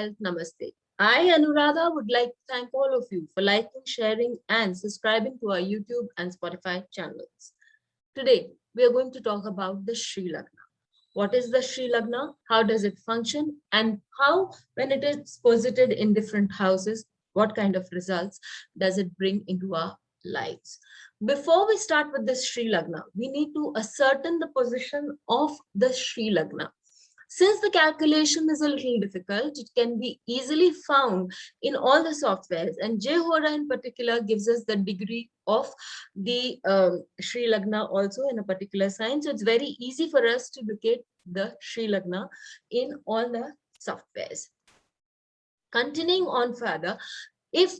Health. Namaste. I, Anuradha, would like to thank all of you for liking, sharing, and subscribing to our YouTube and Spotify channels. Today, we are going to talk about the Sri Lagna. What is the Sri Lagna? How does it function? And how, when it is posited in different houses, what kind of results does it bring into our lives? Before we start with the Sri Lagna, we need to ascertain the position of the Sri Lagna. Since the calculation is a little difficult, it can be easily found in all the softwares, and JHora in particular gives us the degree of the Sri Lagna also in a particular sign. So it's very easy for us to locate the Sri Lagna in all the softwares. Continuing on further, if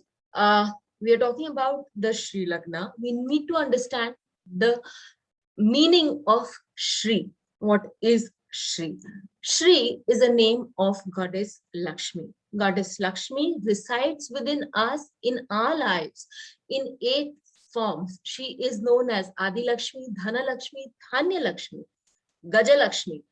we are talking about the Sri Lagna, we need to understand the meaning of Shri. What is Shri? Shri is a name of Goddess Lakshmi. Goddess Lakshmi resides within us in our lives in 8 forms. She is known as Adi Lakshmi, Dhana Lakshmi, Dhanya Lakshmi, Gaja Lakshmi,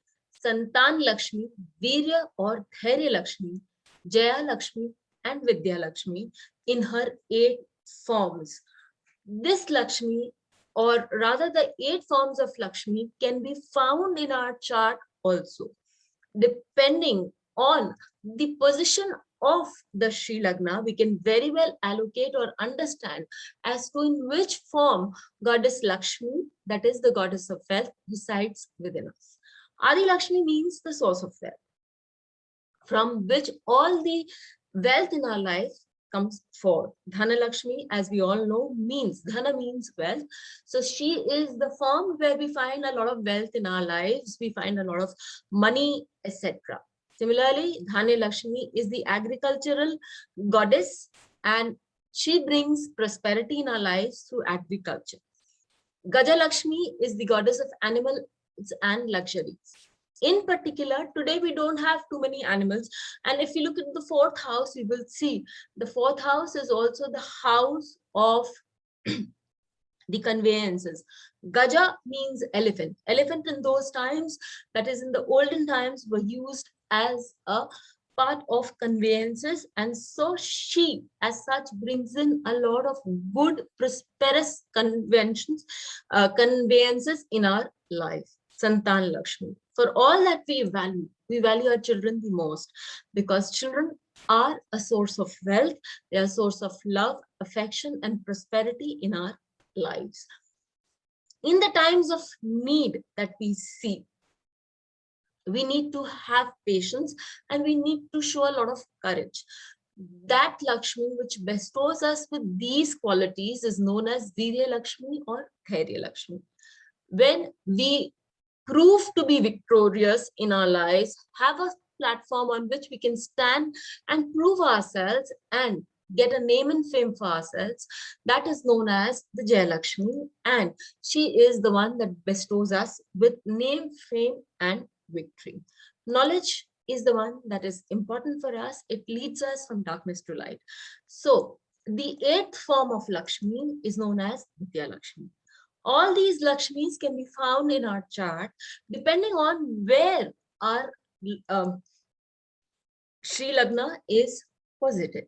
Santan Lakshmi, Virya or Dhairya Lakshmi, Jaya Lakshmi, and Vidya Lakshmi in her 8 forms. This Lakshmi, or rather the 8 forms of Lakshmi, can be found in our chart also. Depending on the position of the Sri Lagna, we can very well allocate or understand as to in which form Goddess Lakshmi, that is the goddess of wealth, resides within us. Adi Lakshmi means the source of wealth, from which all the wealth in our life comes forth. Dhana Lakshmi, as we all know, Dhana means wealth. So she is the form where we find a lot of wealth in our lives. We find a lot of money, etc. Similarly, Dhanya Lakshmi is the agricultural goddess, and she brings prosperity in our lives through agriculture. Gaja Lakshmi is the goddess of animals and luxuries. In particular, today we don't have too many animals, and if you look at the 4th house, you will see the 4th house is also the house of the conveyances. Gaja means elephant. Elephant in those times, that is in the olden times, were used as a part of conveyances, and so she as such brings in a lot of good prosperous conventions, conveyances in our life. Santan Lakshmi. For all that we value our children the most, because children are a source of wealth, they are a source of love, affection, and prosperity in our lives. In the times of need that we see, we need to have patience and we need to show a lot of courage. That Lakshmi which bestows us with these qualities is known as Virya Lakshmi or Dhairya Lakshmi. When we prove to be victorious in our lives, have a platform on which we can stand and prove ourselves and get a name and fame for ourselves, that is known as the Jaya Lakshmi, and she is the one that bestows us with name, fame, and victory. Knowledge is the one that is important for us. It leads us from darkness to light. So the 8th form of Lakshmi is known as Vidya Lakshmi. All these Lakshmis can be found in our chart depending on where our Sri Lagna is posited.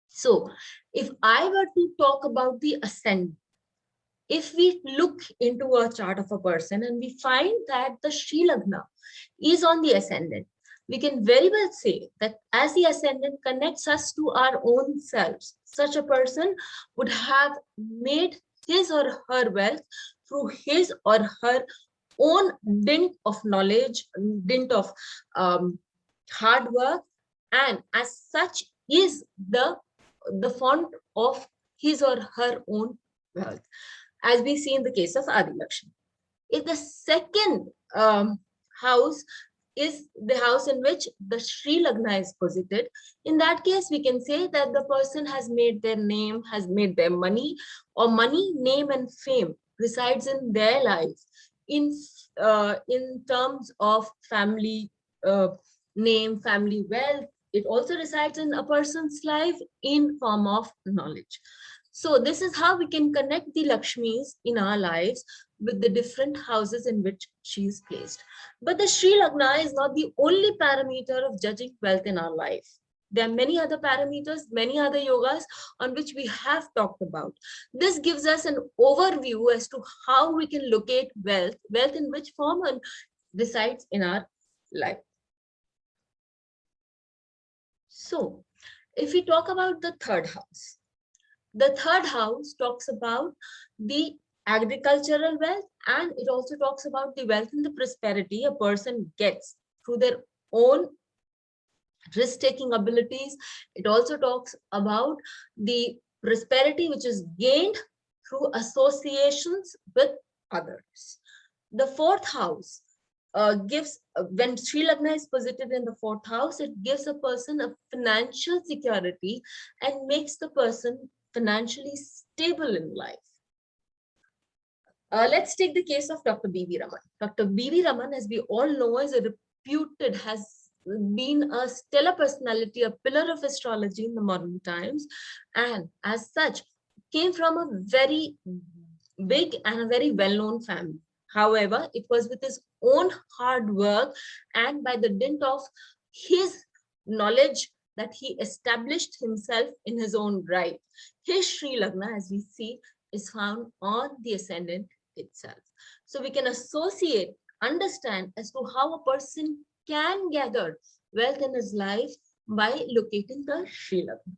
So if I were to talk about the ascendant, if we look into a chart of a person and we find that the Sri Lagna is on the ascendant, we can very well say that as the ascendant connects us to our own selves, such a person would have made his or her wealth through his or her own dint of knowledge, dint of hard work, and as such is the font of his or her own wealth, as we see in the case of Adi Lakshmi. If the second house is the house in which the Sri Lagna is posited, in that case, we can say that the person has made their name, has made their money, or money, name, and fame resides in their lives in terms of family name, family wealth. It also resides in a person's life in form of knowledge. So this is how we can connect the Lakshmis in our lives with the different houses in which she is placed. But the Sri Lagna is not the only parameter of judging wealth in our life. There are many other parameters, many other yogas on which we have talked about. This gives us an overview as to how we can locate wealth in which form and resides in our life. So if we talk about the third house, the third house talks about the agricultural wealth, and it also talks about the wealth and the prosperity a person gets through their own risk-taking abilities. It also talks about the prosperity which is gained through associations with others. The fourth house gives, when Sri Lagna is posited in the fourth house, it gives a person a financial security and makes the person financially stable in life. Let's take the case of Dr. B.V. Raman. Dr. B.V. Raman, as we all know, is a reputed, has been a stellar personality, a pillar of astrology in the modern times, and as such, came from a very big and a very well-known family. However, it was with his own hard work and by the dint of his knowledge that he established himself in his own right. His Sri Lagna, as we see, is found on the ascendant itself. So we can associate, understand as to how a person can gather wealth in his life by locating the Sri Lagna.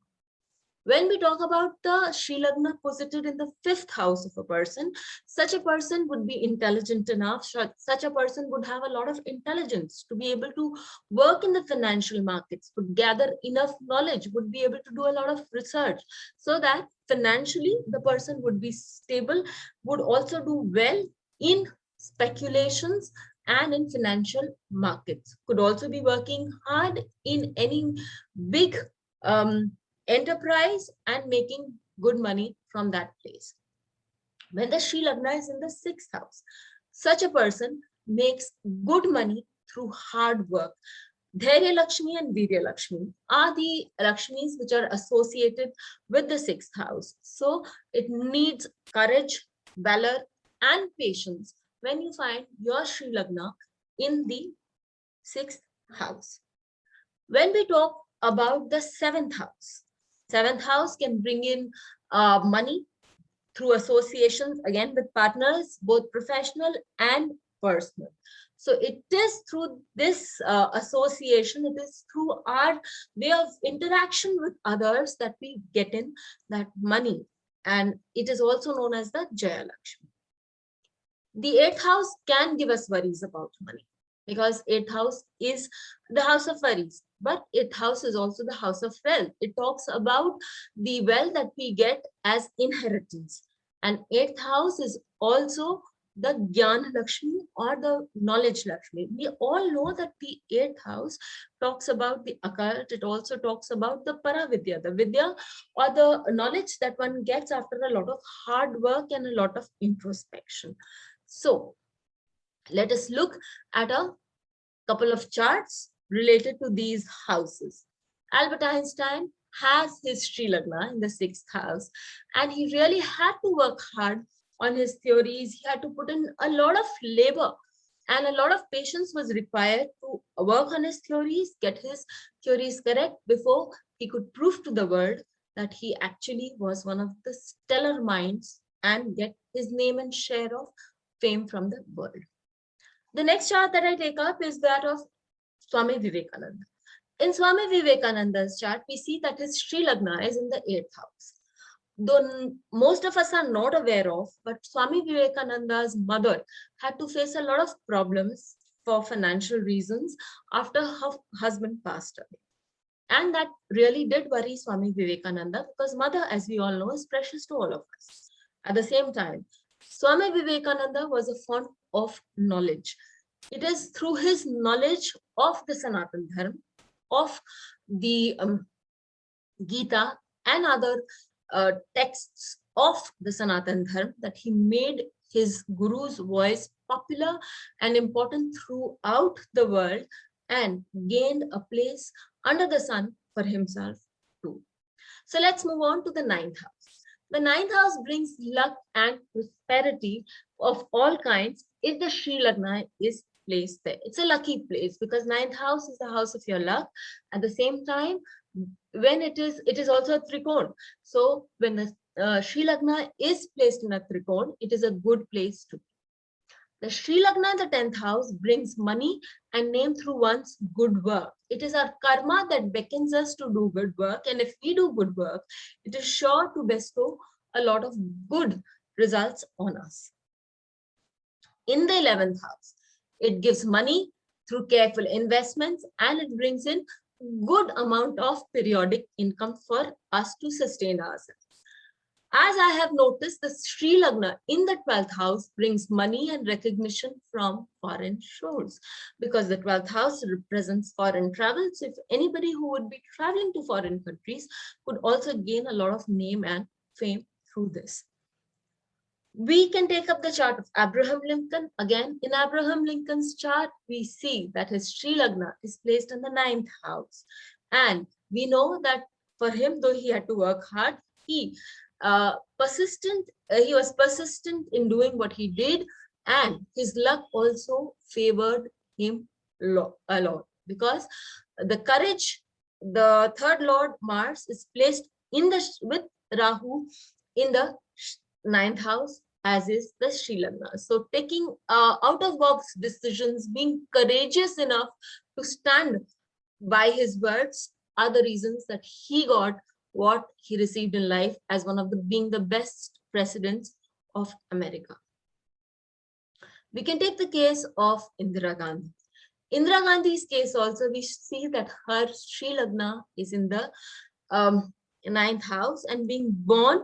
When we talk about the Sri Lagna posited in the fifth house of a person, such a person would be intelligent enough, such a person would have a lot of intelligence to be able to work in the financial markets, would gather enough knowledge, would be able to do a lot of research, so that financially the person would be stable, would also do well in speculations and in financial markets, could also be working hard in any big enterprise and making good money from that place. When the Sri Lagna is in the sixth house, such a person makes good money through hard work. Dhairya Lakshmi and Virya Lakshmi are the Lakshmis which are associated with the sixth house. So it needs courage, valor, and patience when you find your Sri Lagna in the sixth house. When we talk about the seventh house can bring in money through associations, again with partners, both professional and personal. So it is through this association, it is through our way of interaction with others that we get in that money. And it is also known as the Jaya Lakshmi. The eighth house can give us worries about money, because eighth house is the house of worries, but eighth house is also the house of wealth. It talks about the wealth that we get as inheritance. And eighth house is also the Gyan Lakshmi or the knowledge Lakshmi. We all know that the eighth house talks about the occult. It also talks about the Paravidya, the Vidya or the knowledge that one gets after a lot of hard work and a lot of introspection. So let us look at a couple of charts related to these houses. Albert Einstein has his Sri Lagna in the sixth house, and he really had to work hard on his theories. He had to put in a lot of labor, and a lot of patience was required to work on his theories, get his theories correct before he could prove to the world that he actually was one of the stellar minds and get his name and share of fame from the world. The next chart that I take up is that of Swami Vivekananda. In Swami Vivekananda's chart, we see that his Sri Lagna is in the 8th house. Though most of us are not aware of, but Swami Vivekananda's mother had to face a lot of problems for financial reasons after her husband passed away. And that really did worry Swami Vivekananda, because mother, as we all know, is precious to all of us. At the same time, Swami Vivekananda was a font of knowledge. It is through his knowledge of the Sanatan Dharma, of the Gita and other texts of the Sanatan Dharma that he made his guru's voice popular and important throughout the world and gained a place under the sun for himself too. So let's move on to the 9th house. The ninth house brings luck and prosperity of all kinds if the Sri Lagna is placed there. It's a lucky place because ninth house is the house of your luck. At the same time, when it is also a trikon. So when the Sri Lagna is placed in a trikon, it is a good place to be. The Sri Lagna in the 10th house brings money and name through one's good work. It is our karma that beckons us to do good work. And if we do good work, it is sure to bestow a lot of good results on us. In the 11th house, it gives money through careful investments and it brings in good amount of periodic income for us to sustain ourselves. As I have noticed, the Sri Lagna in the 12th house brings money and recognition from foreign shores because the 12th house represents foreign travel. So if anybody who would be traveling to foreign countries could also gain a lot of name and fame through this. We can take up the chart of Abraham Lincoln. Again, in Abraham Lincoln's chart, we see that his Sri Lagna is placed in the 9th house. And we know that for him, though he had to work hard, he was persistent in doing what he did, and his luck also favored him a lot because the courage, the third lord Mars is placed in the with Rahu in the 9th house, as is the Sri Lagna. So taking out of box decisions, being courageous enough to stand by his words are the reasons that he got what he received in life as one of being the best presidents of America. We can take the case of Indira Gandhi. Indira Gandhi's case also, we see that her Sri Lagna is in the 9th house, and being born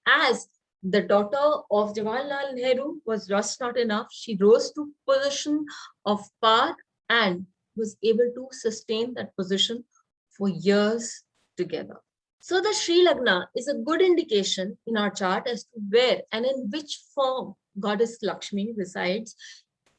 as the daughter of Jawaharlal Nehru was just not enough. She rose to position of power and was able to sustain that position for years together. So the Sri Lagna is a good indication in our chart as to where and in which form Goddess Lakshmi resides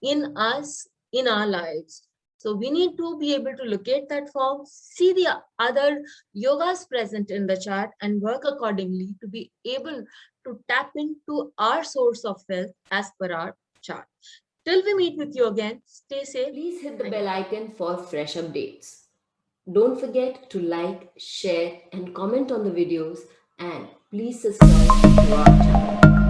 in us, in our lives. So we need to be able to locate that form, see the other yogas present in the chart and work accordingly to be able to tap into our source of wealth as per our chart. Till we meet with you again, stay safe. Please hit the bell icon for fresh updates. Don't forget to like, share and comment on the videos, and please subscribe to our channel.